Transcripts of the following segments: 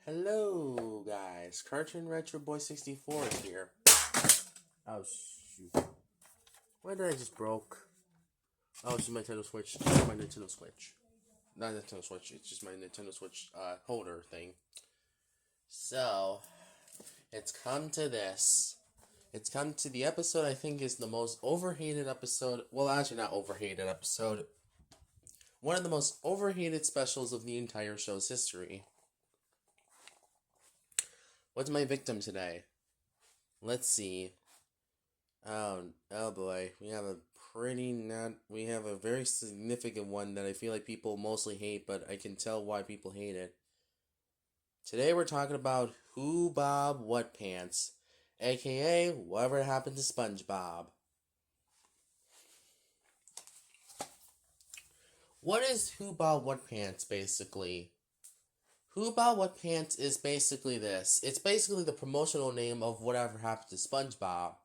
Hello, guys. Cartoon Retro Boy 64 is here. Oh, shoot. Why did I just broke? Oh, it's my Nintendo Switch. It's my Nintendo Switch. Not Nintendo Switch, it's just my Nintendo Switch holder thing. So, it's come to this. It's come to the episode I think is the most overhated episode. Well, actually, not overhated episode. One of the most overhated specials of the entire show's history. What's my victim today? Let's see. Oh boy, we have a very significant one that I feel like people mostly hate, but I can tell why people hate it. Today we're talking about Whobob Whatpants, aka Whatever Happened to Spongebob. What is Whobob Whatpants basically? Whobob Whatpants is basically this. It's basically the promotional name of Whatever Happened to SpongeBob.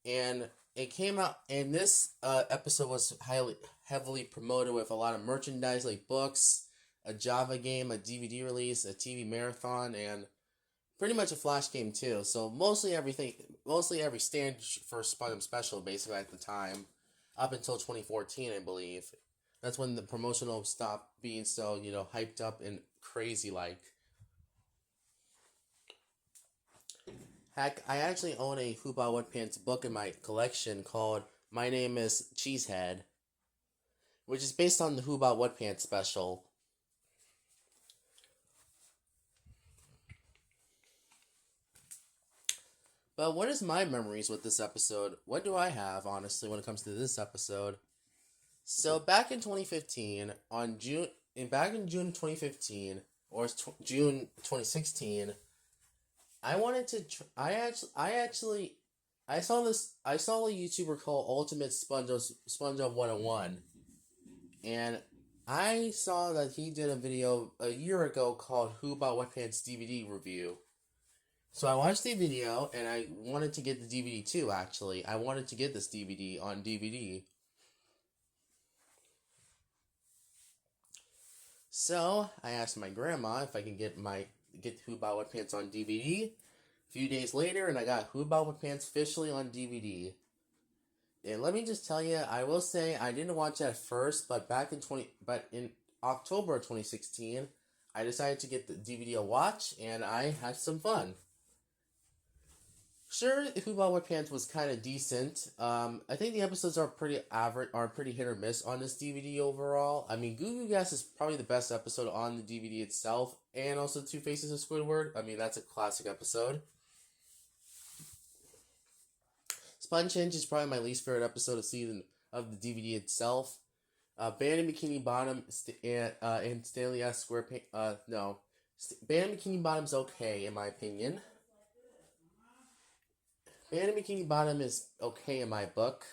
And it came out, and this episode was heavily promoted with a lot of merchandise like books, a Java game, a DVD release, a TV marathon, and pretty much a Flash game too. So mostly every stand for SpongeBob special basically at the time, up until 2014, I believe. That's when the promotional stopped being so, hyped up and crazy like. Heck, I actually own a Whobob Whatpants book in my collection called My Name is Cheesehead, which is based on the Whobob Whatpants special. But what is my memories with this episode? What do I have, honestly, when it comes to this episode? So back in 2015, back in June 2015 or June 2016, I wanted to. I saw a YouTuber called Ultimate SpongeBob 101, and I saw that he did a video a year ago called Whobob Whatpants DVD review. So I watched the video, and I wanted to get the DVD too. Actually, I wanted to get this DVD on DVD. So I asked my grandma if I can get Whobob Whatpants on DVD. A few days later, and I got Whobob Whatpants officially on DVD. And let me just tell you, I will say I didn't watch it at first, but in October of 2016, I decided to get the DVD a watch, and I had some fun. Sure, Whobob Whatpants was kind of decent. I think the episodes are pretty average, are pretty hit or miss on this DVD overall. I mean, Goo Goo Gas is probably the best episode on the DVD itself, and also Two Faces of Squidward. I mean, that's a classic episode. Sponge Hinge is probably my least favorite episode of the DVD itself. Band and Bikini Bottom and Stanley S. SquarePants. No, Band and Bikini Bottom's okay in my opinion. Band and Bikini Bottom is okay in my book.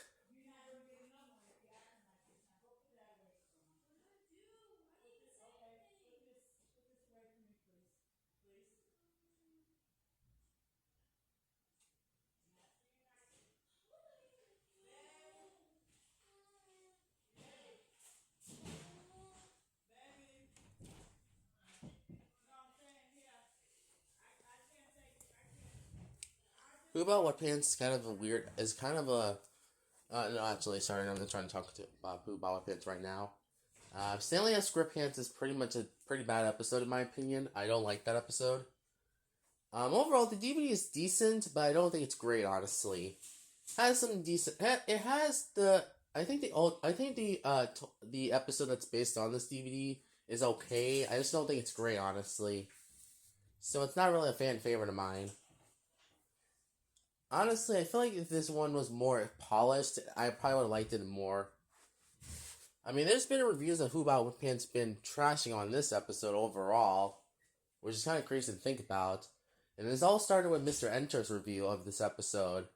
Whobob Whatpants is kind of a. No, actually, sorry, I'm trying to talk about Whobob Whatpants right now. Stanley S. SquarePants is pretty much a pretty bad episode in my opinion. I don't like that episode. Overall, the DVD is decent, but I don't think it's great, honestly. Has some decent. It has the. I think the episode that's based on this DVD is okay. I just don't think it's great, honestly. So it's not really a fan favorite of mine. Honestly, I feel like if this one was more polished, I probably would have liked it more. I mean, there's been reviews of Whobob Whatpants been trashing on this episode overall, which is kind of crazy to think about. And this all started with Mr. Enter's review of this episode,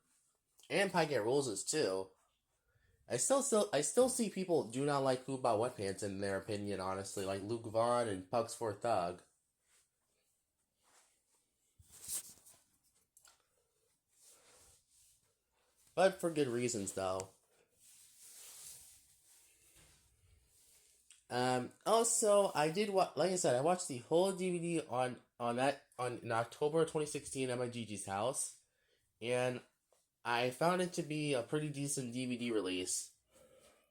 and Pie Get Rules' too. I still see people do not like Whobob Whatpants in their opinion, honestly, like Luke Vaughn and Pugs for Thug. But for good reasons, though. Also, I did what, like I said, I watched the whole DVD on in October 2016 at my Gigi's house, and I found it to be a pretty decent DVD release.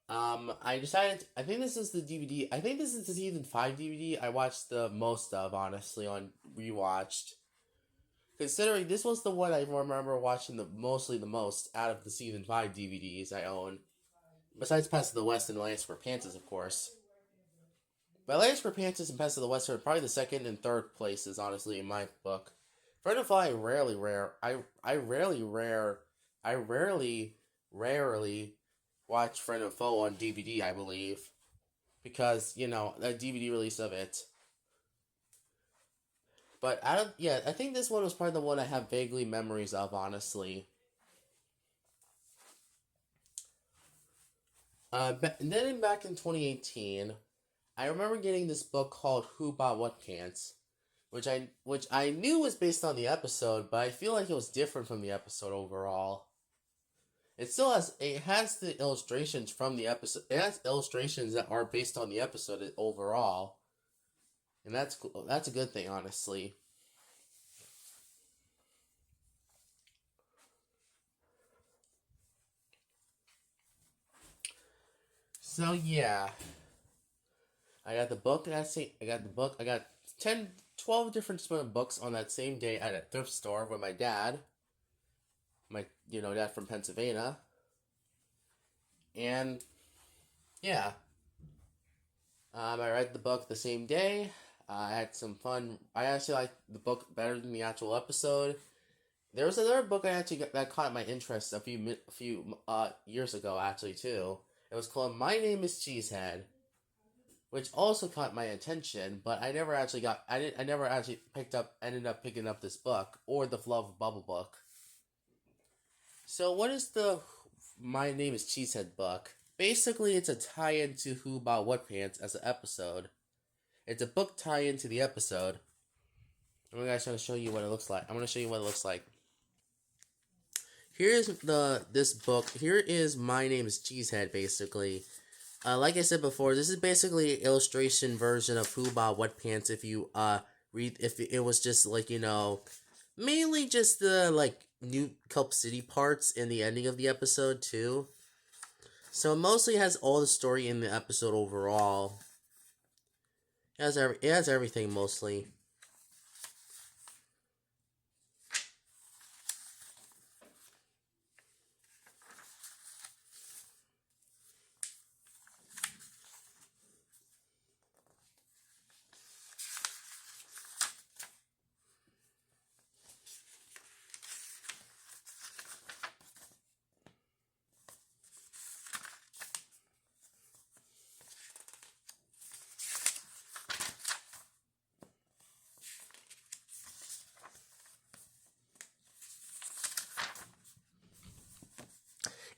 I decided, I think this is the DVD, I think this is the season 5 DVD I watched the most of, honestly, on rewatched. Considering this was the one I remember watching mostly the most out of the season 5 DVDs I own. Besides Past of the West and Alliance for Panthers, of course. But Alliance for Panthers and Pest of the West are probably the second and third places, honestly, in my book. Friend of I rarely rare. I rarely rare. I rarely watch Friend of Foe on DVD, I believe. Because, the DVD release of it. But I think this one was probably the one I have vaguely memories of, honestly. And then back in 2018, I remember getting this book called Whobob, Whatpants, which I knew was based on the episode, but I feel like it was different from the episode overall. It has the illustrations from the episode. It has illustrations that are based on the episode overall, and that's cool. That's a good thing, honestly. So yeah, I got the book. I got the book. I got 10, 12 different books on that same day at a thrift store with my dad. My dad from Pennsylvania, and yeah, I read the book the same day. I had some fun. I actually liked the book better than the actual episode. There was another book that caught my interest a few years ago, actually, too. It was called My Name is Cheesehead, which also caught my attention, but I never actually ended up picking up this book or the Love Bubble book. So what is the My Name is Cheesehead book? Basically, it's a tie-in to Who Bought What Pants as an episode. It's a book tie-in to the episode. I'm going to show you what it looks like. I'm going to show you what it looks like. Here's this book. Here is My Name is Cheesehead, basically. Like I said before, this is basically an illustration version of Who Bought What Pants. If you read, if it was just like mainly just the New Kelp City parts in the ending of the episode too. So it mostly has all the story in the episode overall. It has everything mostly.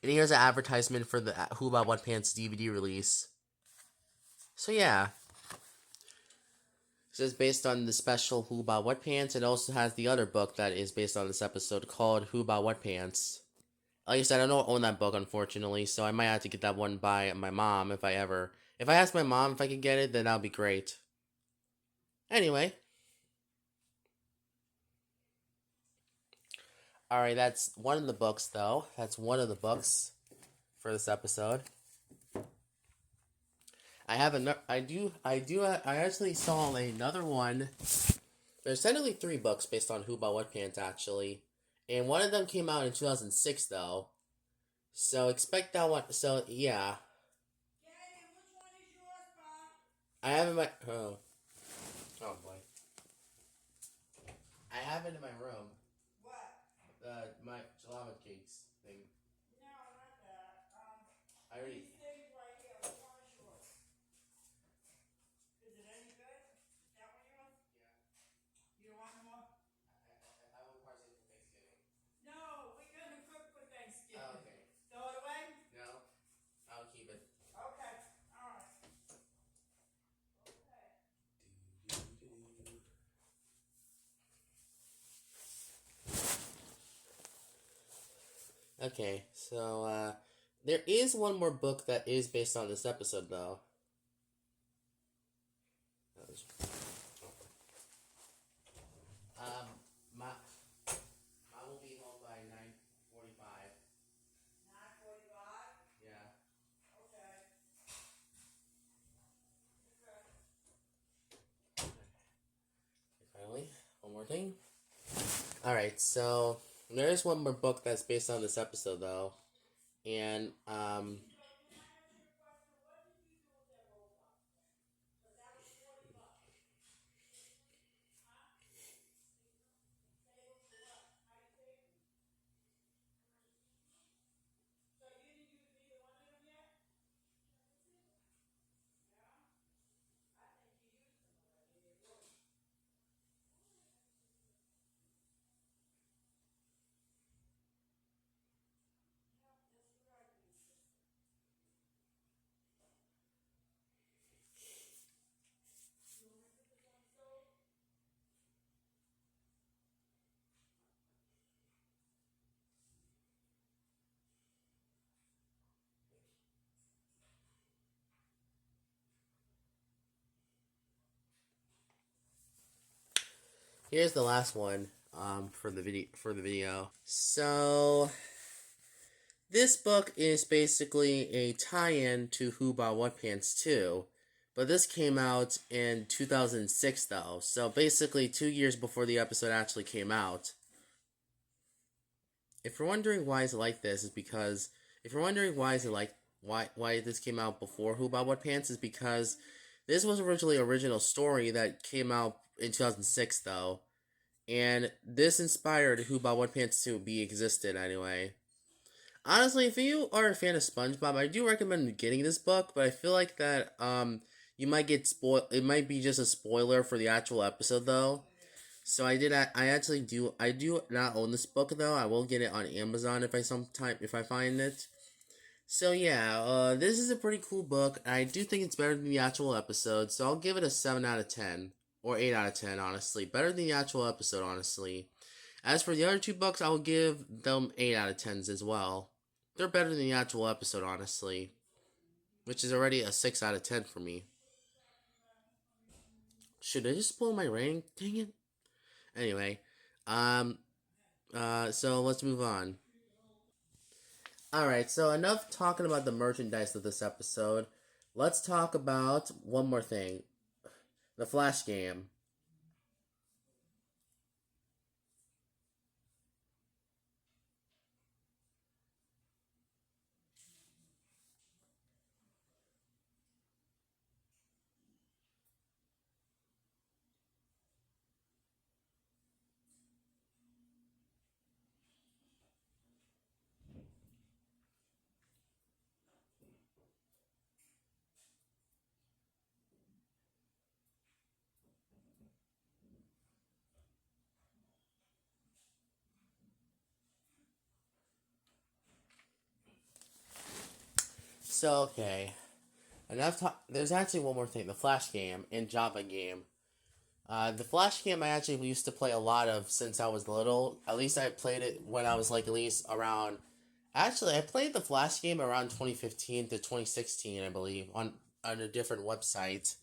And here's an advertisement for the Who About What Pants DVD release. So yeah. So it's based on the special Who About What Pants. It also has the other book that is based on this episode called Who About What Pants. Like I said, I don't own that book, unfortunately, so I might have to get that one by my mom if I ask my mom if I can get it, then that'll be great. Anyway. Alright, that's one of the books, though. That's one of the books for this episode. I actually saw another one. There's technically 3 books based on Who Bought What Pants, actually. And one of them came out in 2006, though. So expect that one. So, yeah. Daddy, which one is yours, Bob? I have it in my... Oh, boy. I have it in my room. What? My jalapa cakes thing. No, not that. I already... These things right here. Which one is yours? Is it any good? Is that one yours? Yeah. You don't want no more? I will partake for Thanksgiving. No, we're gonna cook for Thanksgiving. Oh, okay. Throw it away? No, I'll keep it. Okay. Alright. Okay, so there is one more book that is based on this episode, though. Alright, so there is one more book that's based on this episode, though. And, here's the last one, for the video. So, this book is basically a tie-in to Whobob Whatpants 2. But this came out in 2006, though. So basically 2 years before the episode actually came out. If you're wondering why it's like this, is because if you're wondering why is it like why this came out before Whobob Whatpants, is because this was originally an original story that came out in 2006, though, and this inspired Whobob Whatpants to be existed anyway. Honestly, if you are a fan of SpongeBob, I do recommend getting this book, but I feel like that you might get spoiled. It might be just a spoiler for the actual episode, though. So I do not own this book, though. I will get it on Amazon if I find it. So yeah, this is a pretty cool book. I do think it's better than the actual episode, so I'll give it a 7 out of 10 or 8 out of 10. Honestly, better than the actual episode. Honestly, as for the other two books, I will give them 8 out of 10s as well. They're better than the actual episode, honestly, which is already a 6 out of 10 for me. Should I just spoil my rating? Dang it. Anyway, so let's move on. Alright, so enough talking about the merchandise of this episode. Let's talk about one more thing. The Flash game. So, okay. There's actually one more thing. The Flash game and Java game. The Flash game I actually used to play a lot of since I was little. At least I played it when I was like at least around. Actually, I played the Flash game around 2015 to 2016, I believe, on a different website.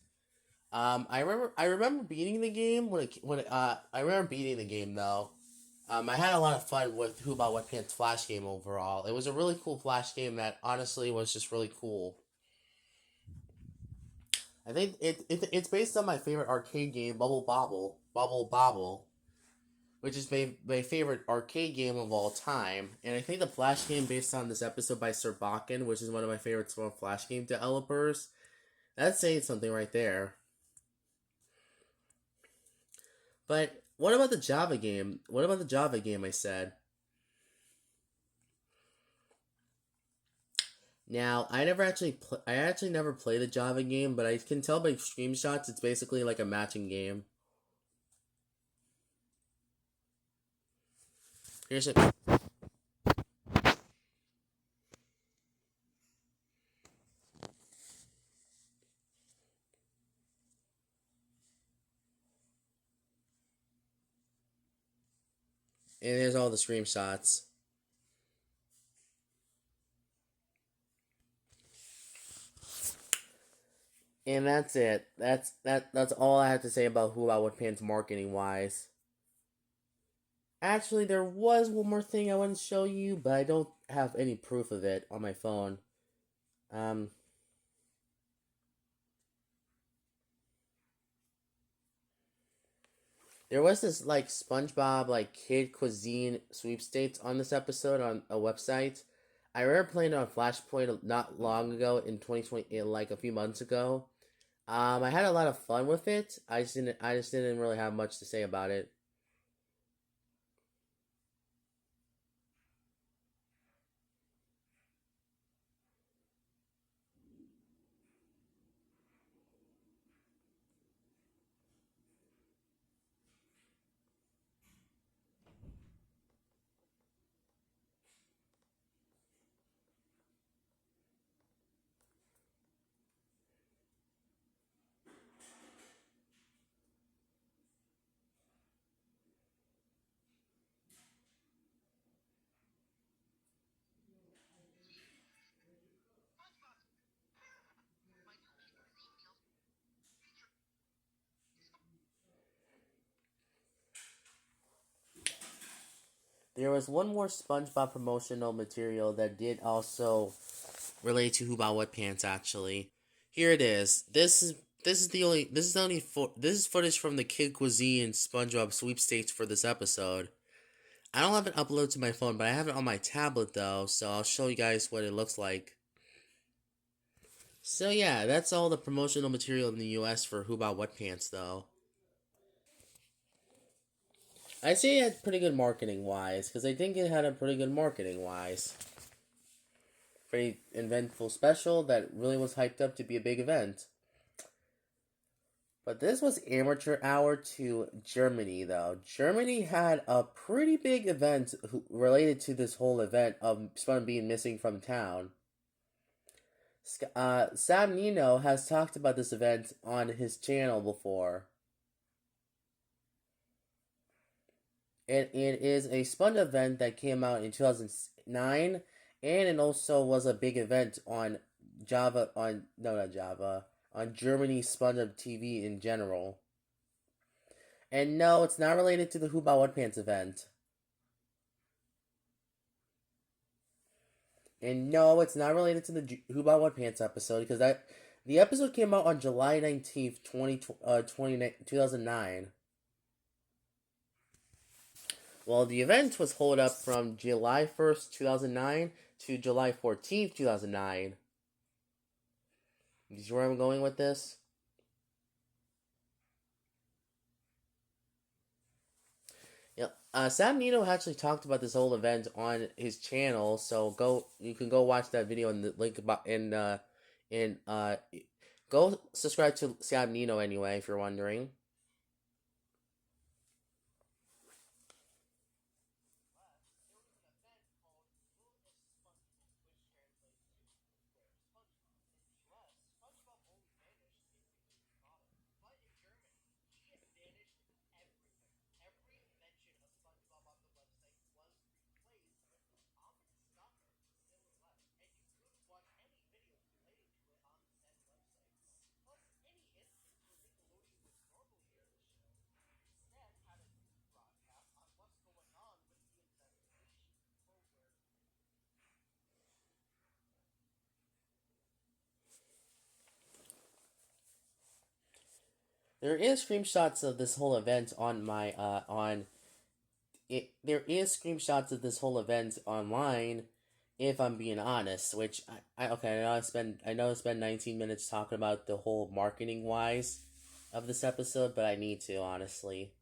I remember beating the game I remember beating the game though. I had a lot of fun with Whobob Whatpants Flash game overall. It was a really cool Flash game that honestly was just really cool. I think it's based on my favorite arcade game, Bubble Bobble, which is my favorite arcade game of all time. And I think the Flash game based on this episode by Speical, which is one of my favorite small Flash game developers. That's saying something right there. But what about the Java game? What about the Java game, I said? Now, I actually never played the Java game, but I can tell by screenshots it's basically like a matching game. Here's it. And there's all the screenshots. And that's it. That's all I have to say about Whobob Whatpants marketing wise. Actually, there was one more thing I wanted to show you, but I don't have any proof of it on my phone. Um, There was this like SpongeBob like kid cuisine sweepstakes on this episode on a website. I remember playing it on Flashpoint not long ago in 2020, like a few months ago. I had a lot of fun with it. I just didn't really have much to say about it. There was one more SpongeBob promotional material that did also relate to Whobob Whatpants actually. Here it is. This is footage from the Kid Cuisine SpongeBob sweepstakes for this episode. I don't have it uploaded to my phone, but I have it on my tablet though, so I'll show you guys what it looks like. So yeah, that's all the promotional material in the US for Whobob Whatpants though. I say it had pretty good marketing wise, because I think it had a pretty good marketing wise. Pretty eventful special that really was hyped up to be a big event. But this was amateur hour to Germany, though. Germany had a pretty big event related to this whole event of Spun being missing from town. Sam Nino has talked about this event on his channel before. It is a Spun event that came out in 2009, and it also was a big event on Java, on, no, not Java, on Germany's Spun TV in general. And no, it's not related to the Whobob Whatpants event. And no, it's not related to the Whobob Whatpants episode because the episode came out on July 19th, 2009. Well, the event was held up from July 1st, 2009 to July 14th, 2009. You see where I'm going with this? Yeah. Sam Nino actually talked about this whole event on his channel, so you can go watch that video in the link about in go subscribe to Sam Nino anyway if you're wondering. There is screenshots of this whole event on my on it. There is screenshots of this whole event online. If I'm being honest, which I okay, I know I spent 19 minutes talking about the whole marketing wise of this episode, but I need to honestly.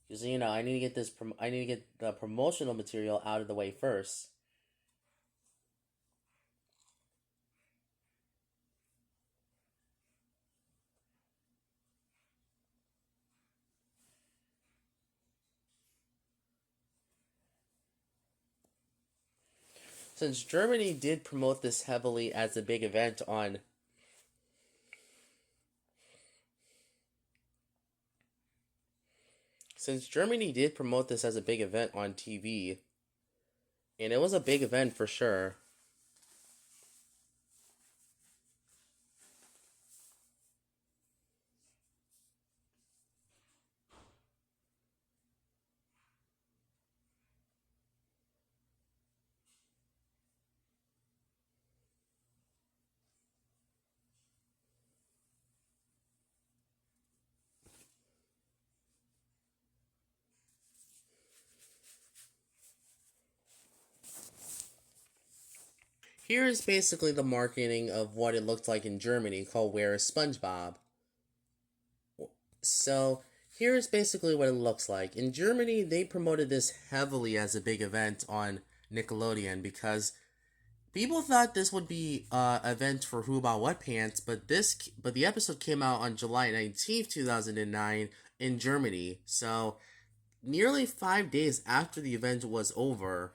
Because I need to get I need to get the promotional material out of the way first. Since Germany did promote this heavily as a big event on since Germany did promote this as a big event on TV, and it was a big event for sure. here is basically the marketing of what it looked like in Germany, called Where is Spongebob? So, here is basically what it looks like. In Germany, they promoted this heavily as a big event on Nickelodeon because people thought this would be an event for Whobob Whatpants, but the episode came out on July 19th, 2009 in Germany. So, nearly 5 days after the event was over.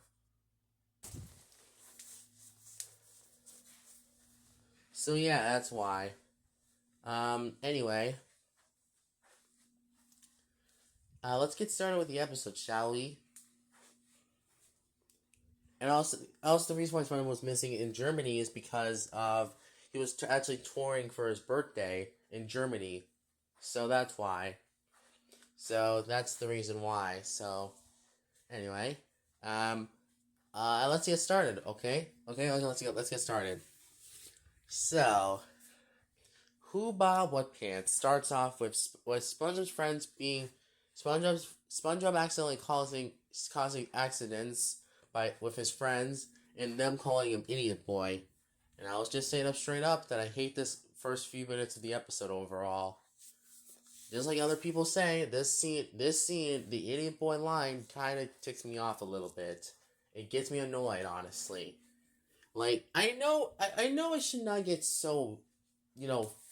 So yeah, that's why. Anyway, let's get started with the episode, shall we? And also the reason why Spider-Man was missing in Germany is because of he was actually touring for his birthday in Germany, so that's why. So that's the reason why. So anyway, let's get started. Okay, let's get started. So, Whobob Whatpants starts off with SpongeBob's friends being SpongeBob accidentally causing accidents with his friends and them calling him idiot boy. And I was just saying up straight up that I hate this first few minutes of the episode overall. Just like other people say, this scene, the idiot boy line kind of ticks me off a little bit. It gets me annoyed, honestly. Like, I know it should not get so,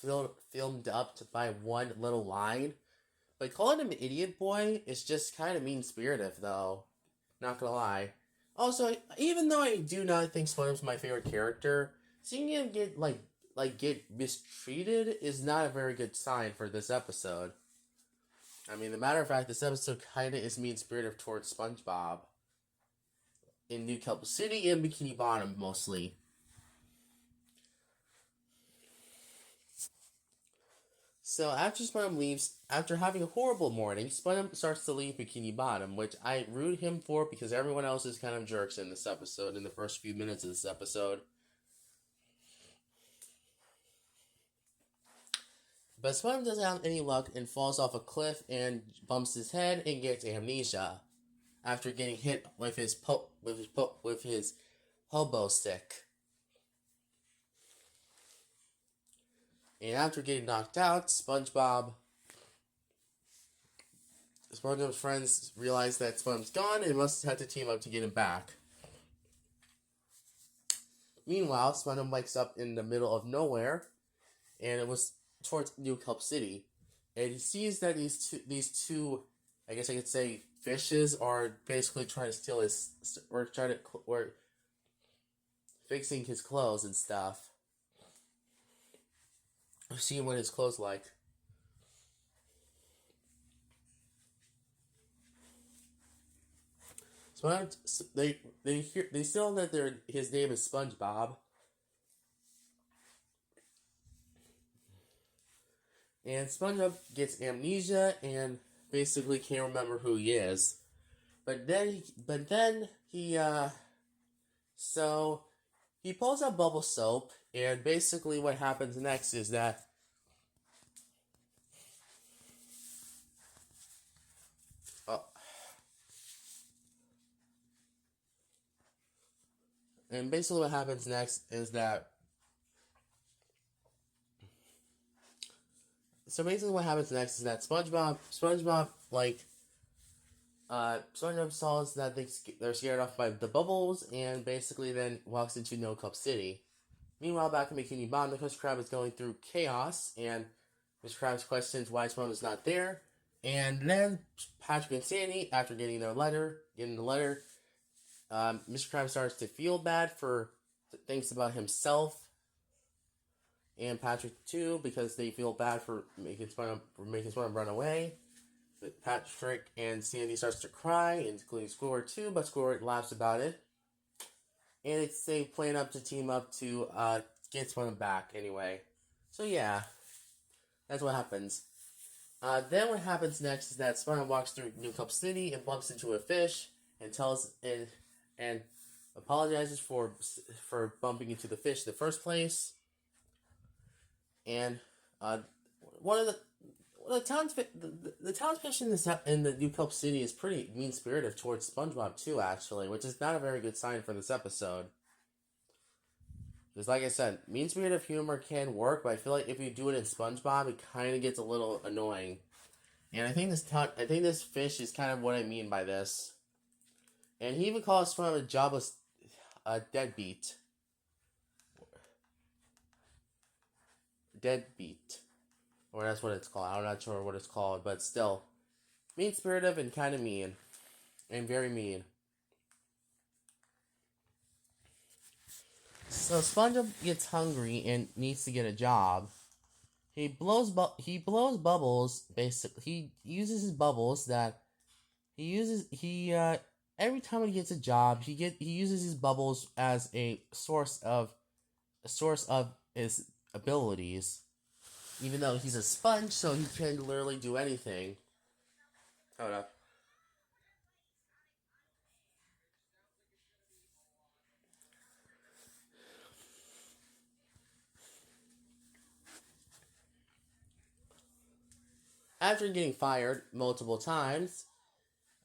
filmed up by one little line. But calling him idiot boy is just kind of mean-spirited, though. Not gonna lie. Also, even though I do not think SpongeBob's my favorite character, seeing him get mistreated is not a very good sign for this episode. I mean, the matter of fact, this episode kind of is mean-spirited towards SpongeBob. In New Kelp City and Bikini Bottom, mostly. So after SpongeBob leaves, after having a horrible morning, SpongeBob starts to leave Bikini Bottom, which I root him for because everyone else is kind of jerks in this episode, in the first few minutes of this episode. But SpongeBob doesn't have any luck and falls off a cliff and bumps his head and gets amnesia after getting hit with his hobo stick. And after getting knocked out, SpongeBob's friends realize that SpongeBob's gone and must have to team up to get him back. Meanwhile, SpongeBob wakes up in the middle of nowhere, and it was towards New Kelp City, and he sees that these two, I guess I could say, fishes are basically trying to steal or fixing his clothes and stuff. Seeing what his clothes like. They still know that his name is SpongeBob. And SpongeBob gets amnesia and basically can't remember who he is. But then he pulls out bubble soap, and basically what happens next is that and basically what happens next is that SpongeBob SpongeBob saws that they're scared off by the bubbles and basically then walks into No Cup City. Meanwhile, back in Bikini Bottom, the Krusty Krab is going through chaos, and Mr. Krabs questions why SpongeBob is not there. And then Patrick and Sandy, after getting the letter, Mr. Krabs starts to feel bad for things about himself and Patrick too, because they feel bad for making SpongeBob run away. But Patrick and Sandy starts to cry, including Squidward too, but Squidward laughs about it. And they plan up to team up to get SpongeBob back anyway. So yeah, that's what happens. Then what happens next is that SpongeBob walks through New Cup City and bumps into a fish and and apologizes for bumping into the fish in the first place. And one of the townsfish in the New Cup City is pretty mean-spirited towards SpongeBob too, actually, which is not a very good sign for this episode. Because, like I said, mean spirited humor can work, but I feel like if you do it in SpongeBob, it kind of gets a little annoying. And I think this fish is kind of what I mean by this. And he even calls from a jobless deadbeat. Deadbeat. Or that's what it's called. I'm not sure what it's called, but still. Mean spirited and kind of mean. And very mean. So SpongeBob gets hungry and needs to get a job. He blows bubbles. Basically, he uses his bubbles that every time he gets a job, he uses his bubbles as a source of his abilities. Even though he's a sponge, so he can literally do anything. Hold up. After getting fired multiple times,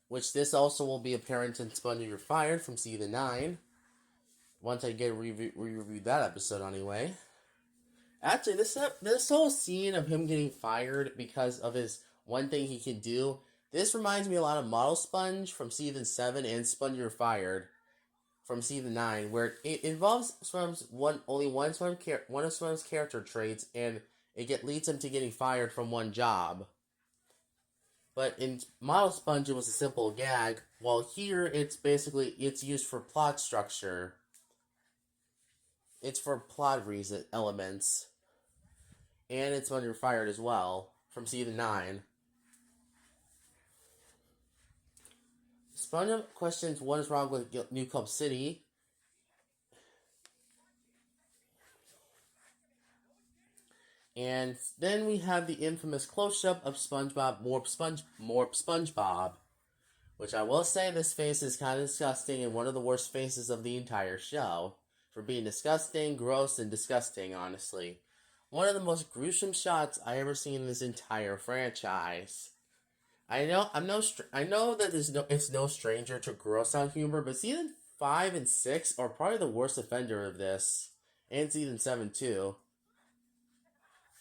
which this also will be apparent in Sponge You're Fired from season 9. Once I get review that episode anyway. Actually, this whole scene of him getting fired because of his one thing he can do, this reminds me a lot of Model Sponge from season 7 and Sponge You're Fired from season 9, where it involves only one of Sponge's character traits, and it leads him to getting fired from one job. But in Model Sponge, it was a simple gag, while here it's used for plot structure. It's for plot reason elements. And it's Sponge You're Fired as well, from season 9. SpongeBob questions what is wrong with New Club City. And then we have the infamous close-up of SpongeBob, more SpongeBob. Which I will say, this face is kind of disgusting and one of the worst faces of the entire show. For being disgusting, gross, and disgusting, honestly. One of the most gruesome shots I ever seen in this entire franchise. I know that it's no stranger to gross out humor, but season 5 and 6 are probably the worst offender of this, and season 7 too,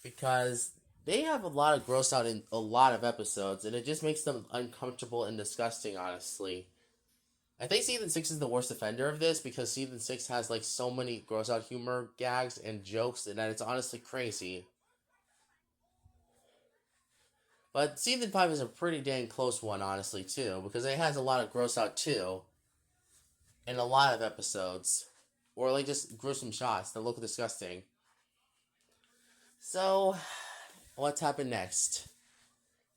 because they have a lot of gross out in a lot of episodes, and it just makes them uncomfortable and disgusting. Honestly, I think season 6 is the worst offender of this because season 6 has like so many gross out humor gags and jokes that it's honestly crazy. But season 5 is a pretty dang close one, honestly, too, because it has a lot of gross out, too, in a lot of episodes. Or, like, just gruesome shots that look disgusting. So, what's happened next?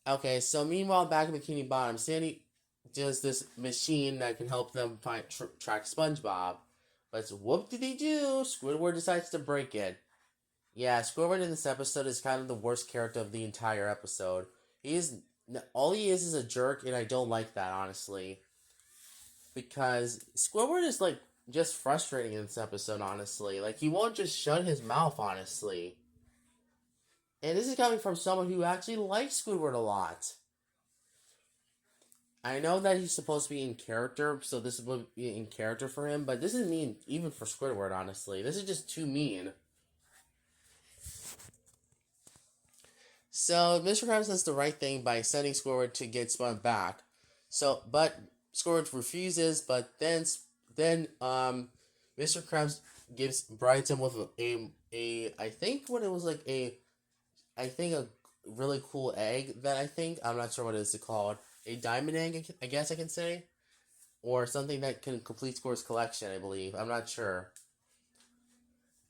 Okay, so meanwhile, back in Bikini Bottom, Sandy does this machine that can help them track SpongeBob. But whoop-de-dee-doo, Squidward decides to break it. Yeah, Squidward in this episode is kind of the worst character of the entire episode. All he is a jerk, and I don't like that, honestly. Because Squidward is, like, just frustrating in this episode, honestly. Like, he won't just shut his mouth, honestly. And this is coming from someone who actually likes Squidward a lot. I know that he's supposed to be in character, so this will be in character for him, but this is mean even for Squidward, honestly. This is just too mean. So, Mr. Krabs does the right thing by sending Squidward to get Spun back. But Squidward refuses, but then Mr. Krabs brides him with I think a really cool egg I'm not sure what it is called. A diamond egg, I guess I can say. Or something that can complete Squidward's collection, I believe. I'm not sure.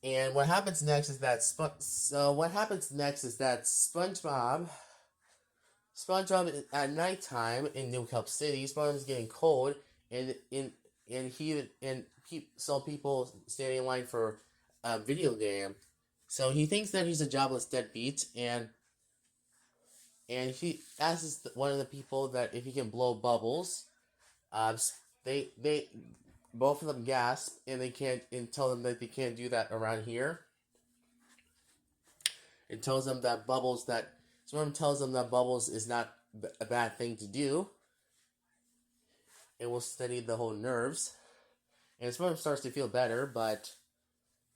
And what happens next is that SpongeBob at nighttime in New Club City, SpongeBob is getting cold, and so people standing in line for a video game. So he thinks that he's a jobless deadbeat, and he asks one of the people that if he can blow bubbles. They both of them gasp, and they can't, and tell them that they can't do that around here. It tells them that someone tells them that bubbles is not a bad thing to do. It will steady the whole nerves, and Sperm starts to feel better, but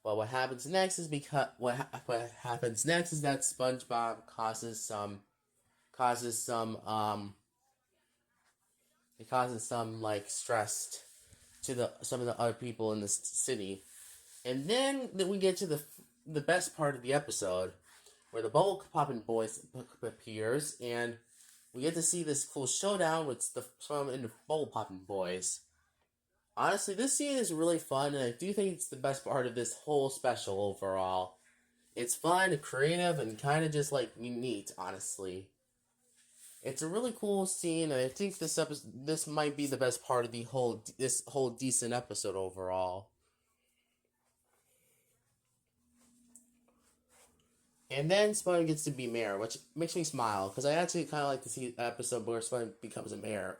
But what happens next is what happens next is that SpongeBob causes some it causes some like stress to the some of the other people in this city. And then we get to the best part of the episode, where the bubble popping boys appears, and we get to see this cool showdown with the some and the bubble popping boys. Honestly, this scene is really fun, and I do think it's the best part of this whole special overall. It's fun, creative, and kind of just like neat. Honestly, it's a really cool scene, and I think this might be the best part of this whole decent episode overall. And then Spud gets to be mayor, which makes me smile, because I actually kind of like to see an episode where Spud becomes a mayor.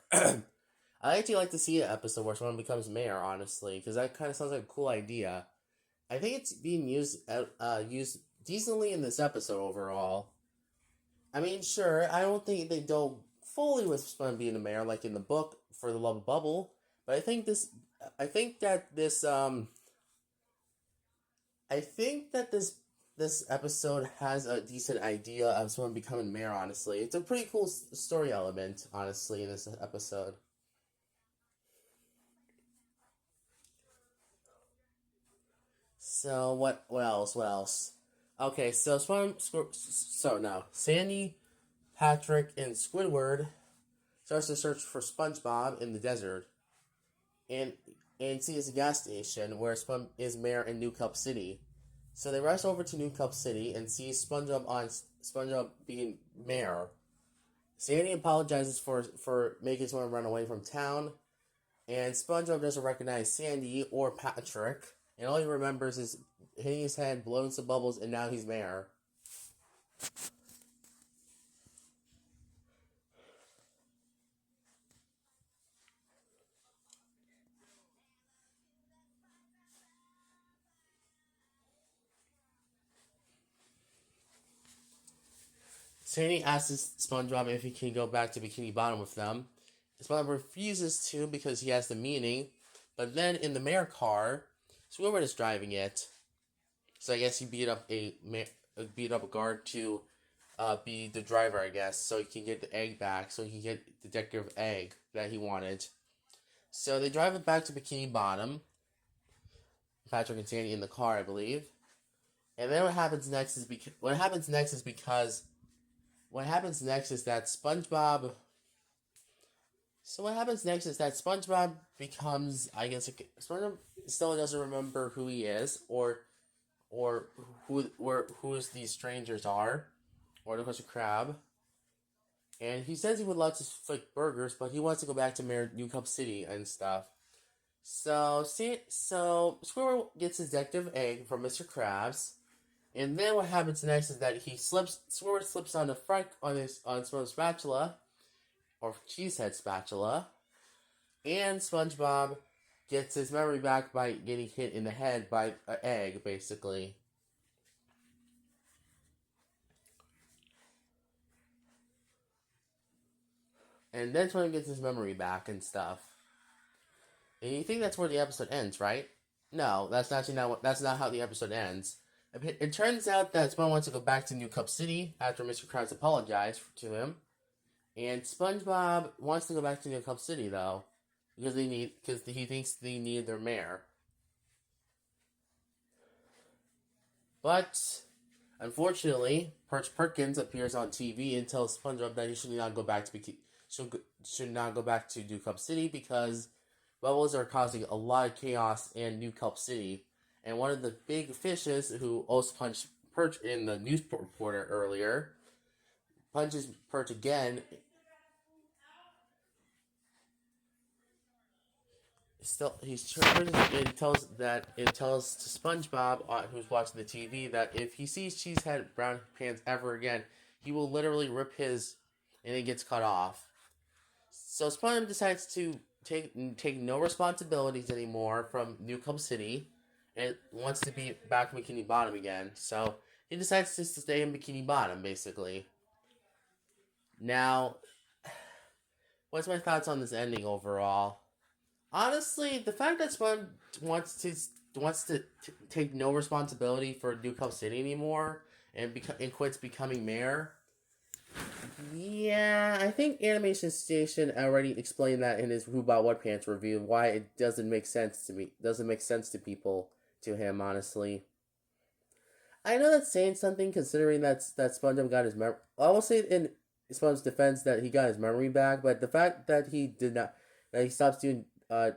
I actually like to see an episode where Spud becomes mayor, honestly, because that kind of sounds like a cool idea. I think it's being used decently in this episode overall. I mean, sure, I don't think they don't fully with Spud being a mayor, like in the book For the Love of Bubble, but I think that this episode has a decent idea of someone becoming mayor, honestly. It's a pretty cool story element, honestly, in this episode. So, what else? What else? Okay, so now, Sandy, Patrick, and Squidward starts to search for SpongeBob in the desert, and sees a gas station where Spon is mayor in New Cup City. So they rush over to New Cup City and see SpongeBob being mayor. Sandy apologizes for making someone run away from town, and SpongeBob doesn't recognize Sandy or Patrick, and all he remembers is hitting his head, blowing some bubbles, and now he's mayor. Sandy asks SpongeBob if he can go back to Bikini Bottom with them. SpongeBob refuses to because he has the meaning, but then in the mayor car, Squidward is driving it. So I guess he beat up a guard to be the driver, I guess, so he can get the egg back, so he can get the decorative egg that he wanted. So they drive it back to Bikini Bottom. Patrick and Sandy in the car, I believe. And then what happens next is that SpongeBob. So what happens next is that SpongeBob becomes, I guess, SpongeBob still doesn't remember who he is, or who these strangers are, or the Krusty Krab. And he says he would love to flick burgers, but he wants to go back to New Cup City and stuff. So Squidward gets his decorative egg from Mr. Krabs, and then what happens next is that Squidward slips on the front on Squidward's spatula, or cheesehead spatula, and SpongeBob gets his memory back by getting hit in the head by an egg, basically. And then SpongeBob gets his memory back and stuff. And you think that's where the episode ends, right? No, that's not how the episode ends. It turns out that SpongeBob wants to go back to New Cup City after Mr. Krabs apologized to him, and SpongeBob wants to go back to New Cup City though, because he thinks they need their mayor. But unfortunately, Perch Perkins appears on TV and tells SpongeBob that he should not go back to New Cup City because bubbles are causing a lot of chaos in New Cup City. And one of the big fishes who also punched Perch in the news reporter earlier punches Perch again. It tells to SpongeBob, who's watching the TV, that if he sees Cheesehead Brown Pants ever again, he will literally rip his, and it gets cut off. So SpongeBob decides to take no responsibilities anymore from New Cup City, and wants to be back in Bikini Bottom again. So he decides to stay in Bikini Bottom, basically. Now, what's my thoughts on this ending overall? Honestly, the fact that SpongeBob wants to wants to take no responsibility for New Cup City anymore and quits becoming mayor. Yeah, I think Animation Station already explained that in his Whobob Whatpants review. Why it doesn't make sense to me. Doesn't make sense to people. To him, honestly. I know that's saying something considering that SpongeBob got his memory. I will say in SpongeBob's defense that he got his memory back, but the fact that he did not, that he stops doing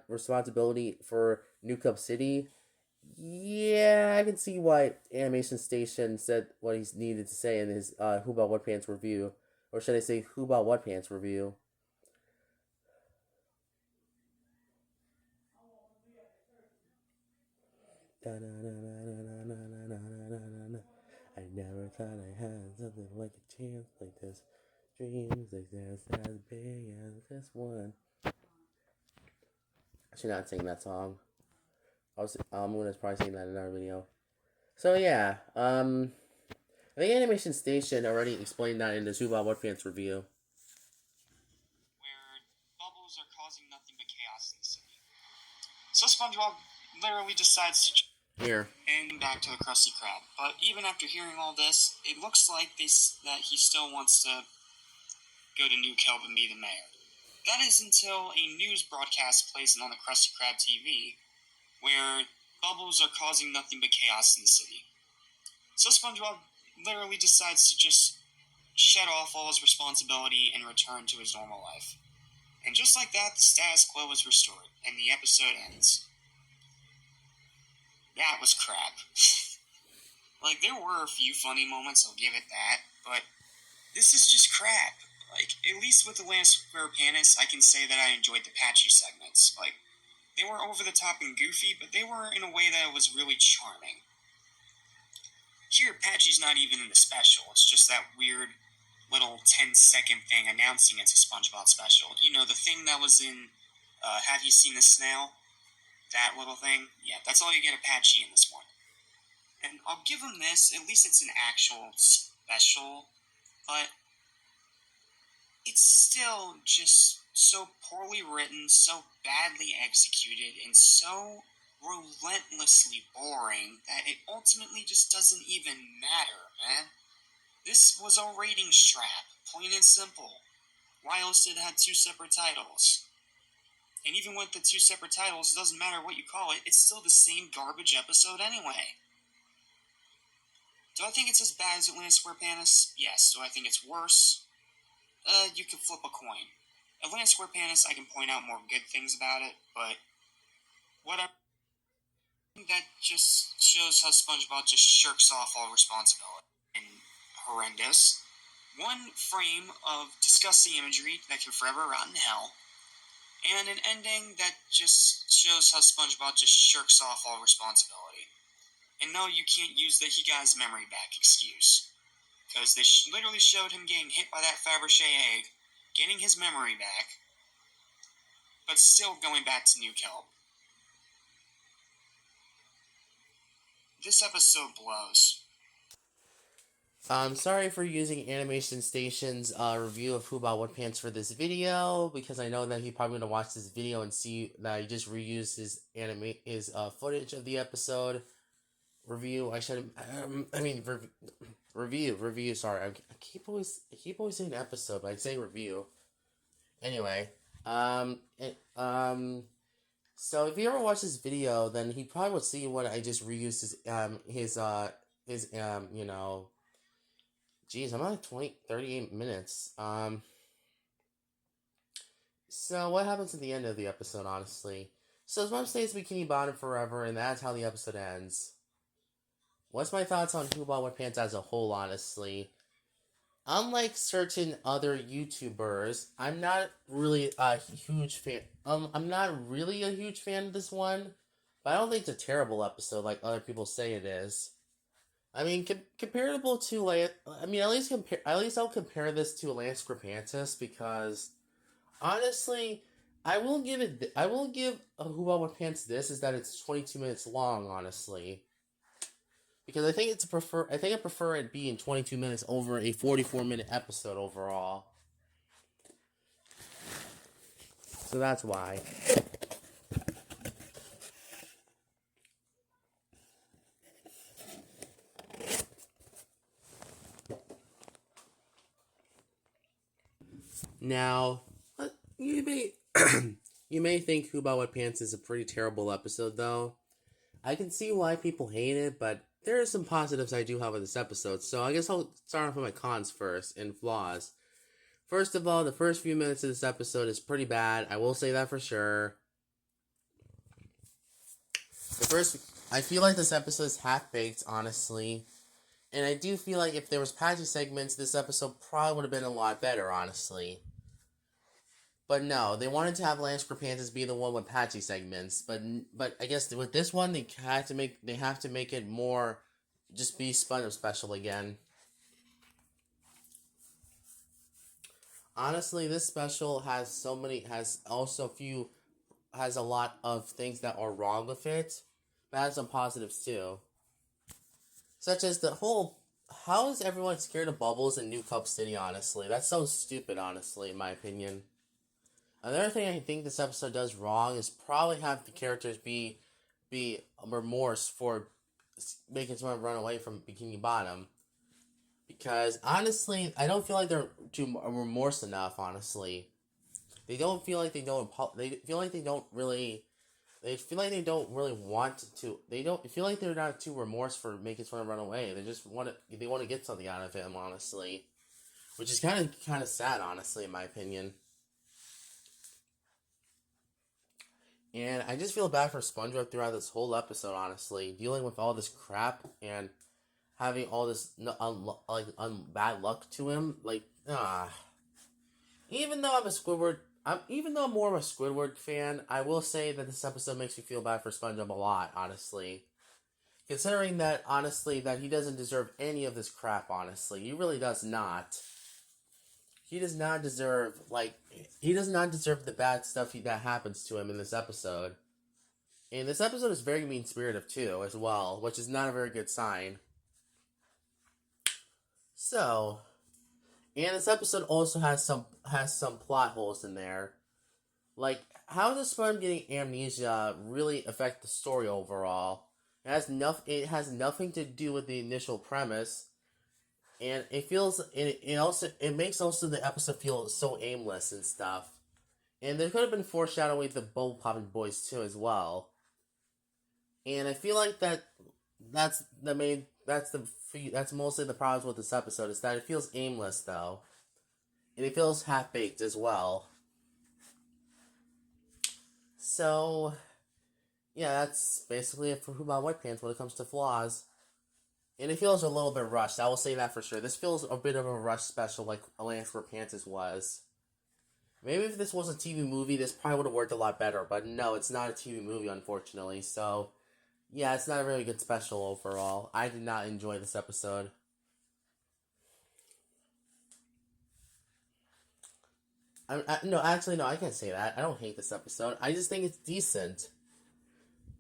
responsibility for New Cup City, yeah, I can see why Animation Station said what he needed to say in his Who About What Pants review, or should I say Who About What Pants review. I never thought I had something like a chance like this. Dreams exist as big as this one. I should not sing that song. I'm gonna probably sing that in another video. So yeah, I think Animation Station already explained that in the Whobob Whatpants review. Where bubbles are causing nothing but chaos in the city. So SpongeBob literally decides to Here. and back to the Krusty Krab. But even after hearing all this, it looks like that he still wants to go to New Kelp and be the mayor. That is until a news broadcast plays on the Krusty Krab TV, where bubbles are causing nothing but chaos in the city. So SpongeBob literally decides to just shed off all his responsibility and return to his normal life. And just like that, the status quo is restored, and the episode ends. That was crap. Like, there were a few funny moments, I'll give it that, but this is just crap. Like, at least with the last Square Panis, I can say that I enjoyed the Patchy segments. Like, they were over the top and goofy, but they were in a way that was really charming. Here, Patchy's not even in the special. It's just that weird little 10-second thing announcing it's a SpongeBob special. You know, the thing that was in Have You Seen the Snail? That little thing? Yeah, that's all you get a Patchy in this one. And I'll give him this, at least it's an actual special, but it's still just so poorly written, so badly executed, and so relentlessly boring that it ultimately just doesn't even matter, man. This was a ratings trap, plain and simple. Why else did it have 2 separate titles? And even with the 2 separate titles, it doesn't matter what you call it, it's still the same garbage episode anyway. Do I think it's as bad as Atlantis Square Panis? Yes. Do I think it's worse? You could flip a coin. Atlantis Square Panis, I can point out more good things about it, but whatever. That just shows how SpongeBob just shirks off all responsibility. And horrendous. One frame of disgusting imagery that can forever rot in hell, and an ending that just shows how SpongeBob just shirks off all responsibility. And no, you can't use the he got his memory back excuse. Because they literally showed him getting hit by that Fabergé egg, getting his memory back, but still going back to New Kelp. This episode blows. Sorry for using Animation Station's review of Who About What Pants for this video, because I know that he's probably gonna watch this video and see that I just reused his footage of the episode review. I should review. Sorry, I keep always saying episode, but I say review. Anyway, so if you ever watch this video, then he probably would see what I just reused his you know. Geez, I'm at 38 minutes. So what happens at the end of the episode, honestly? So his mom stays Bikini Bottom forever, and that's how the episode ends. What's my thoughts on Who Bought What Pants as a whole, honestly? Unlike certain other YouTubers, I'm not really a huge fan. I'm not really a huge fan of this one, but I don't think it's a terrible episode like other people say it is. I mean, comparable to at least I'll compare this to Lance Scripantis because honestly, I will give Who Bought What Pants this is that it's 22 minutes long, honestly. Because I think I prefer it being 22 minutes over a 44-minute episode overall. So that's why. Now, you may you may think Whobob Whatpants is a pretty terrible episode, though. I can see why people hate it, but there are some positives I do have with this episode. So I guess I'll start off with my cons first and flaws. First of all, the first few minutes of this episode is pretty bad. I will say that for sure. I feel like this episode is half-baked, honestly. And I do feel like if there was patchy segments, this episode probably would have been a lot better, honestly. But no, they wanted to have Lance Panthers be the one with patchy segments, but I guess with this one they have to make it more, just be SpongeBob special again. Honestly, this special has a lot of things that are wrong with it, but has some positives too. Such as the whole, how is everyone scared of bubbles in New Cup City, honestly? That's so stupid, honestly, in my opinion. Another thing I think this episode does wrong is probably have the characters be remorse for making someone run away from Bikini Bottom. Because, honestly, I don't feel like they're too remorse enough, honestly. They don't feel like they don't really want to. They don't feel like they're not too remorse for making someone run away. They just want to get something out of him, honestly, which is kind of sad, honestly, in my opinion. And I just feel bad for SpongeBob throughout this whole episode, honestly, dealing with all this crap and having all this bad luck to him. Even though I'm more of a Squidward fan, I will say that this episode makes me feel bad for SpongeBob a lot, honestly. Considering that, honestly, that he doesn't deserve any of this crap, honestly. He really does not. He does not deserve the bad stuff that happens to him in this episode. And this episode is very mean-spirited, too, as well, which is not a very good sign. So, and this episode also has some plot holes in there. Like, how does SpongeBob getting amnesia really affect the story overall? It has nothing to do with the initial premise, and it makes also the episode feel so aimless and stuff. And there could have been foreshadowing with the bubble popping boys too as well. And I feel like that's mostly the problem with this episode, is that it feels aimless though, and it feels half baked as well. So, yeah, that's basically it for Whobob Whatpants when it comes to flaws. And it feels a little bit rushed, I will say that for sure. This feels a bit of a rush special like Lance Panthers was. Maybe if this was a TV movie, this probably would have worked a lot better, but no, it's not a TV movie, unfortunately, so yeah, it's not a really good special overall. I did not enjoy this episode. No, actually, no, I can't say that. I don't hate this episode. I just think it's decent.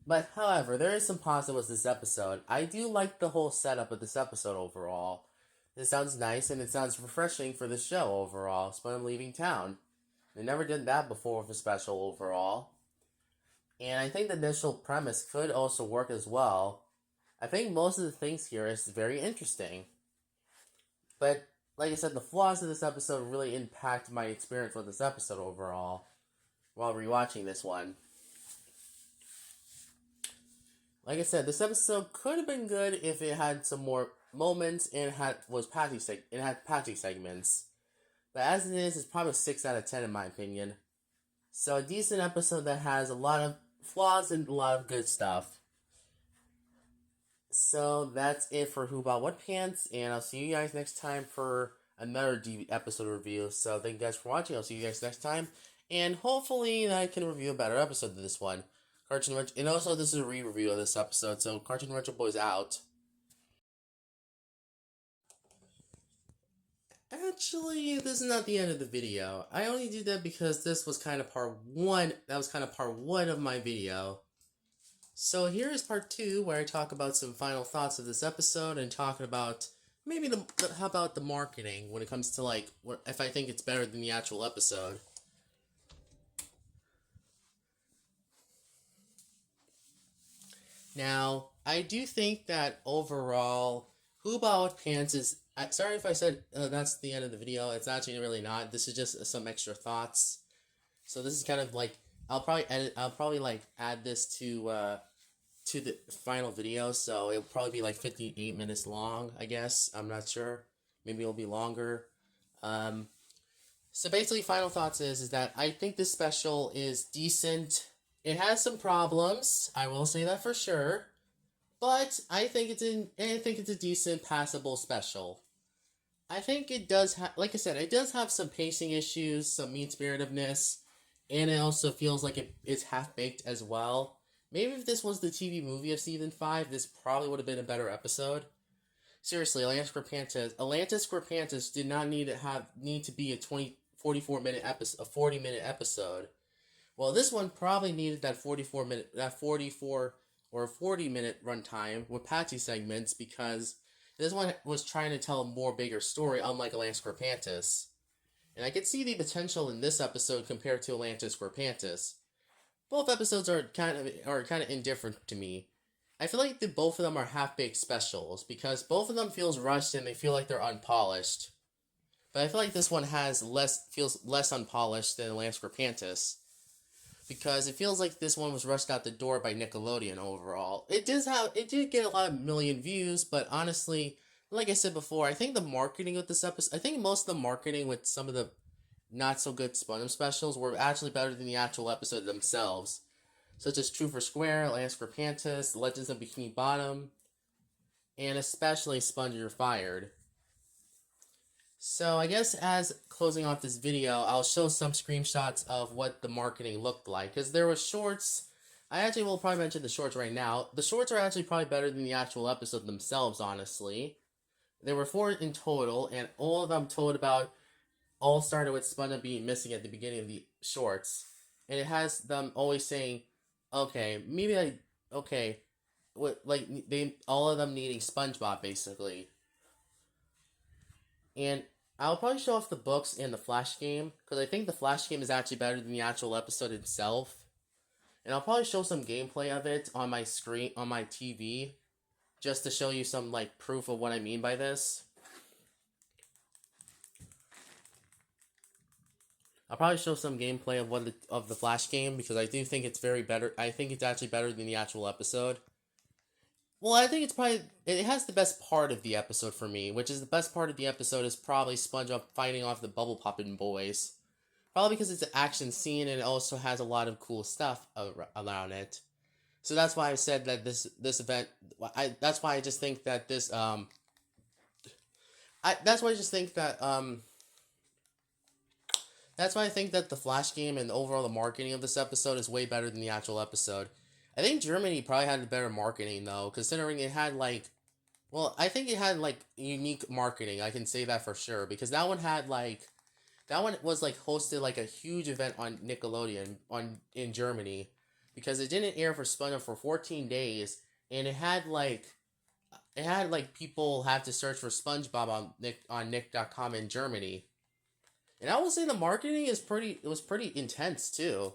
But, however, there is some positives with this episode. I do like the whole setup of this episode overall. It sounds nice and it sounds refreshing for the show overall. SpongeBob leaving town. They never did that before with a special overall. And I think the initial premise could also work as well. I think most of the things here is very interesting. But, like I said, the flaws of this episode really impact my experience with this episode overall while rewatching this one. Like I said, this episode could have been good if it had some more moments and had patchy segments. But as it is, it's probably a 6 out of 10 in my opinion. So a decent episode that has a lot of flaws and a lot of good stuff. So that's it for Whobob Whatpants, and I'll see you guys next time for another episode review. So thank you guys for watching. I'll see you guys next time, and hopefully I can review a better episode than this one. Cartoon Retro, and also this is a re-review of this episode, so Cartoon Retro Boy's out. Actually, this is not the end of the video. I only did that because this was kind of part 1. That was kind of part 1 of my video. So here is part 2, where I talk about some final thoughts of this episode and talking about maybe how about the marketing when it comes to if I think it's better than the actual episode. Now, I do think that overall, Whobob Pants is Sorry if I said that's the end of the video. It's actually really not. This is just some extra thoughts. So this is kind of like I'll probably edit. I'll probably like add this to the final video. So it'll probably be like 58 minutes long. I guess I'm not sure. Maybe it'll be longer. Um, so basically, final thoughts is that I think this special is decent. It has some problems. I will say that for sure. But I think it's a decent passable special. I think it does have, like I said, it does have some pacing issues, some mean-spiritedness, and it also feels like it's half-baked as well. Maybe if this was the TV movie of season 5, this probably would have been a better episode. Seriously, Atlantis Scorpantus did not need to be a 44-minute episode, a 40-minute episode. Well, this one probably needed that 44 or 40-minute runtime with patchy segments because this one was trying to tell a more bigger story, unlike Atlantis Scorpantus. And I could see the potential in this episode compared to Atlantis Scorpantus. Both episodes are kind of indifferent to me. I feel like both of them are half-baked specials because both of them feels rushed and they feel like they're unpolished. But I feel like this one feels less unpolished than Atlantis Scorpantus because it feels like this one was rushed out the door by Nickelodeon overall. It did get a lot of million views, but honestly, like I said before, I think the marketing with this episode, I think most of the marketing with some of the not so good SpongeBob specials were actually better than the actual episode themselves, such as True for Square, Atlantis Scorpantus, Legends of Bikini Bottom, and especially Sponge You're Fired. So I guess as closing off this video, I'll show some screenshots of what the marketing looked like. Because there were shorts. I actually will probably mention the shorts right now. The shorts are actually probably better than the actual episode themselves, honestly. There were 4 in total, and all of them all started with SpongeBob being missing at the beginning of the shorts. And it has them always saying, okay, all of them needing SpongeBob, basically. And I'll probably show off the books and the Flash game, because I think the Flash game is actually better than the actual episode itself. And I'll probably show some gameplay of it on my screen, on my TV, just to show you some, like, proof of what I mean by this. I'll probably show some gameplay of the Flash game, because I do think it's better. I think it's actually better than the actual episode. Well, I think it has the best part of the episode for me, which is the best part of the episode is probably SpongeBob fighting off the Bubble Poppin' Boys. Probably because it's an action scene and it also has a lot of cool stuff around it. So that's why I said that this event, that's why I just think that this, that's why I just think that, that's why I think that the Flash game and overall the marketing of this episode is way better than the actual episode. I think Germany probably had the better marketing, though, considering it had, like... Well, I think it had, like, unique marketing. I can say that for sure. Because that one had, like... That one was, like, hosted, like, a huge event on Nickelodeon in Germany. Because it didn't air for SpongeBob for 14 days. And it had, like... people have to search for SpongeBob on Nick.com in Germany. And I will say the marketing was pretty intense, too.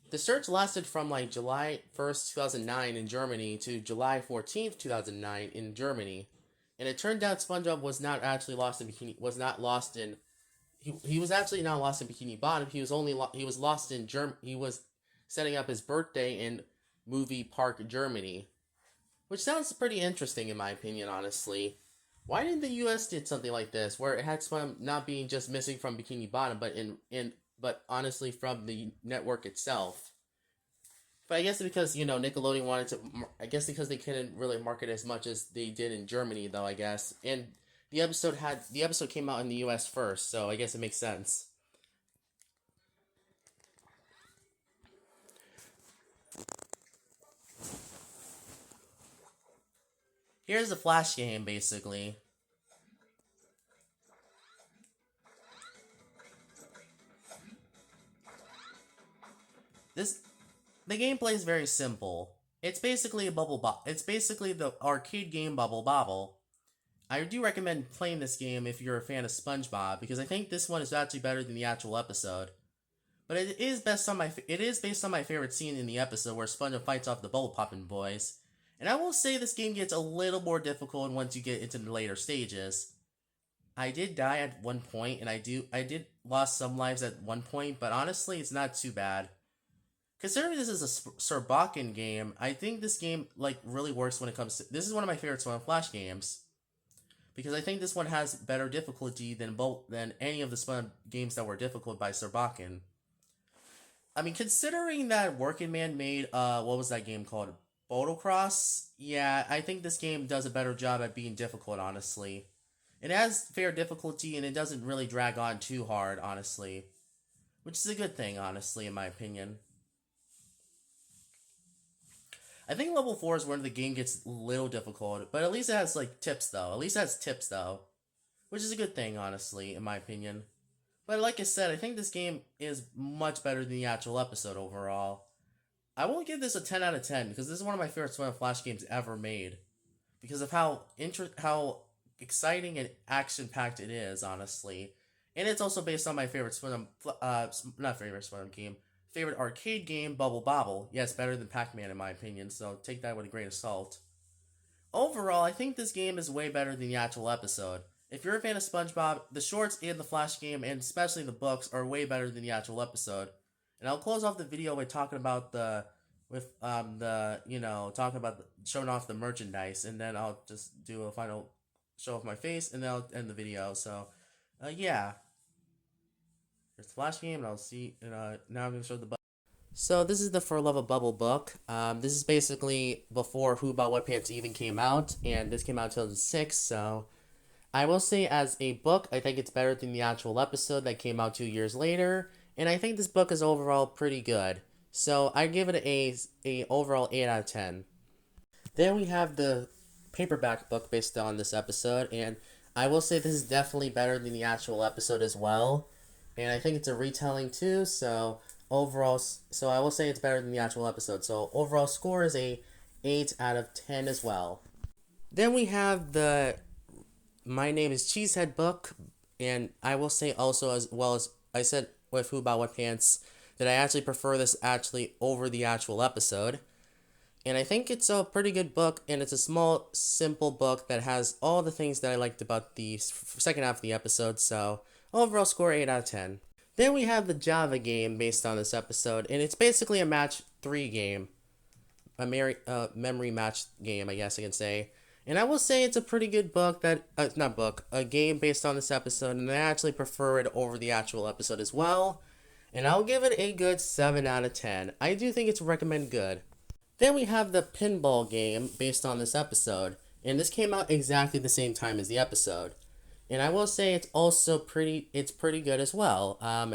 The search lasted from like July 1st, 2009 in Germany to July 14th, 2009 in Germany. And it turned out SpongeBob was not actually lost in Bikini, he was actually not lost in Bikini Bottom. He was lost in he was setting up his birthday in Movie Park, Germany. Which sounds pretty interesting in my opinion, honestly. Why didn't the US did something like this, where it had SpongeBob not being just missing from Bikini Bottom, but honestly from the network itself. But I guess because, Nickelodeon wanted to... I guess because they couldn't really market as much as they did in Germany, though, I guess. And the episode came out in the US first, so I guess it makes sense. Here's the Flash game, basically. The gameplay is very simple. It's basically it's basically the arcade game Bubble Bobble. I do recommend playing this game if you're a fan of SpongeBob, because I think this one is actually better than the actual episode. But it is based on my favorite scene in the episode where SpongeBob fights off the Bubble Poppin' Boys. And I will say this game gets a little more difficult once you get into the later stages. I did die at one point, and I did lost some lives at one point, but honestly, it's not too bad. Considering this is a Speical game, I think this game like really works when it comes to. This is one of my favorite Swim Flash games because I think this one has better difficulty than any of the Swim games that were difficult by Speical. I mean, considering that Working Man made what was that game called? Motocross? Yeah, I think this game does a better job at being difficult, honestly. It has fair difficulty and it doesn't really drag on too hard, honestly. Which is a good thing, honestly, in my opinion. I think level 4 is where the game gets a little difficult, but at least it has, like, tips, though. At least it has tips, though. Which is a good thing, honestly, in my opinion. But like I said, I think this game is much better than the actual episode overall. I won't give this a 10 out of 10, because this is one of my favorite Swim Flash games ever made. Because of how exciting and action-packed it is, honestly. And it's also based on my favorite favorite arcade game, Bubble Bobble. Yes, better than Pac-Man in my opinion, so take that with a grain of salt. Overall, I think this game is way better than the actual episode. If you're a fan of Spongebob, the shorts in the Flash game, and especially the books, are way better than the actual episode. And I'll close off the video by talking about showing off the merchandise, and then I'll just do a final show of my face, and then I'll end the video. So, yeah. Here's the Flash game, and I'll see, now I'm going to show the button. So, this is the For Love of Bubble book. This is basically before Whobob Whatpants even came out, and this came out in 2006, so I will say as a book, I think it's better than the actual episode that came out 2 years later, and I think this book is overall pretty good. So, I give it a overall 8 out of 10. Then we have the paperback book based on this episode, and I will say this is definitely better than the actual episode as well. And I think it's a retelling too, so overall, I will say it's better than the actual episode. So overall score is a 8 out of 10 as well. Then we have the My Name is Cheesehead book, and I will say also, as well as I said with Whobob Whatpants, that I actually prefer this over the actual episode. And I think it's a pretty good book, and it's a small, simple book that has all the things that I liked about the second half of the episode, so overall score 8 out of 10. Then we have the Java game based on this episode, and it's basically a match 3 game. A memory match game, I guess I can say. And I will say it's a pretty good book a game based on this episode, and I actually prefer it over the actual episode as well. And I'll give it a good 7 out of 10. I do think it's recommend good. Then we have the pinball game based on this episode, and this came out exactly the same time as the episode. And I will say it's also pretty good as well. I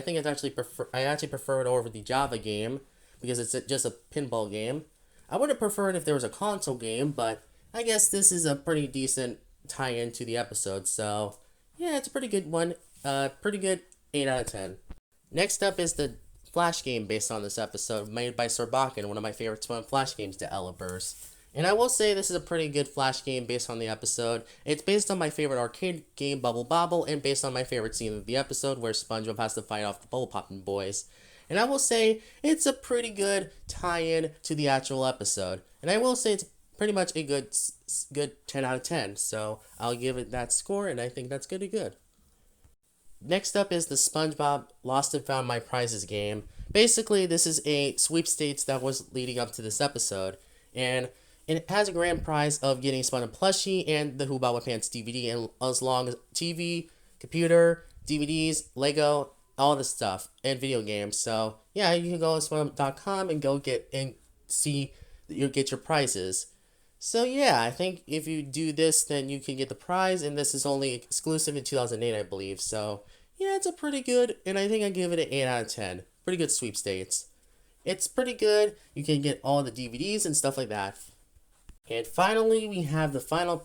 actually prefer it over the Java game because it's just a pinball game. I would have preferred if there was a console game, but I guess this is a pretty decent tie-in to the episode. So yeah, it's a pretty good one. Pretty good 8 out of 10. Next up is the Flash game based on this episode, made by Speical, one of my favorite Swim Flash games developers. And I will say this is a pretty good Flash game based on the episode. It's based on my favorite arcade game, Bubble Bobble, and based on my favorite scene of the episode where Spongebob has to fight off the Bubble Popping Boys. And I will say it's a pretty good tie-in to the actual episode. And I will say it's pretty much a good 10 out of 10. So I'll give it that score, and I think that's good. Next up is the Spongebob Lost and Found My Prizes game. Basically, this is a sweepstakes that was leading up to this episode, and it has a grand prize of getting Spun and Plushie and the Whobob Whatpants DVD, and as long as TV, computer, DVDs, Lego, all this stuff, and video games. So yeah, you can go to spongebob.com and go get your prizes. So yeah, I think if you do this, then you can get the prize, and this is only exclusive in 2008, I believe. So yeah, it's a pretty good, and I think I give it an 8 out of 10. Pretty good sweepstakes. It's pretty good. You can get all the DVDs and stuff like that. And finally, we have the final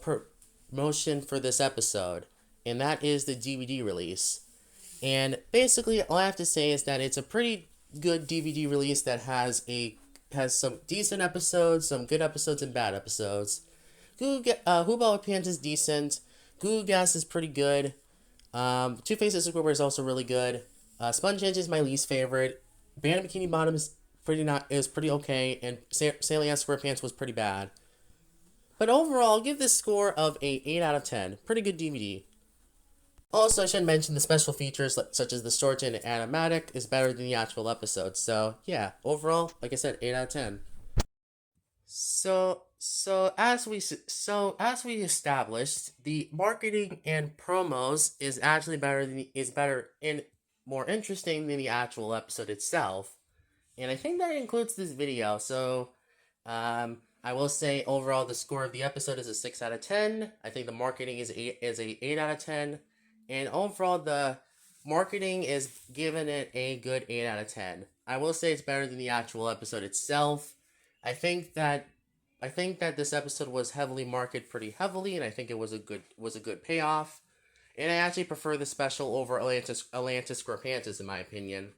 promotion for this episode, and that is the DVD release. And basically, all I have to say is that it's a pretty good DVD release that has some decent episodes, some good episodes, and bad episodes. Whobob Whatpants is decent. Goo Gas is pretty good. Two Faces Squidward is also really good. Sponge Edge is my least favorite. Band of Bikini Bottom is pretty okay, and Sailing on SquarePants was pretty bad. But overall, I'll give this score of a 8 out of 10. Pretty good DVD. Also, I should mention the special features such as the short and animatic is better than the actual episode. So yeah, overall, like I said, 8 out of 10. So as we established, the marketing and promos is better and more interesting than the actual episode itself, and I think that includes this video. So, I will say overall the score of the episode is a 6 out of 10. I think the marketing is a 8 out of 10, and overall the marketing is giving it a good 8 out of 10. I will say it's better than the actual episode itself. I think that this episode was heavily marketed pretty heavily, and I think it was a good payoff. And I actually prefer the special over Atlantis Scorpantis in my opinion.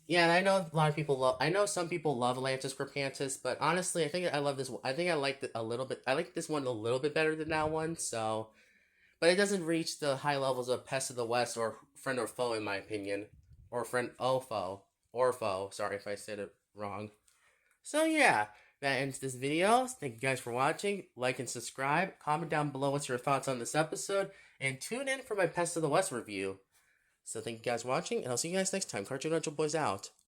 Yeah, and I know a lot of people love. I know some people love Atlantis Scorpantis, but honestly, I think I love this. I think I liked it a little bit. I like this one a little bit better than that one. So, but it doesn't reach the high levels of Pest of the West or Friend or Foe in my opinion, or Friend or Foe. Sorry if I said it wrong. So yeah, that ends this video. Thank you guys for watching. Like and subscribe. Comment down below what's your thoughts on this episode, and tune in for my Pest of the West review. So thank you guys for watching, and I'll see you guys next time. Cartoon Retro Boys out.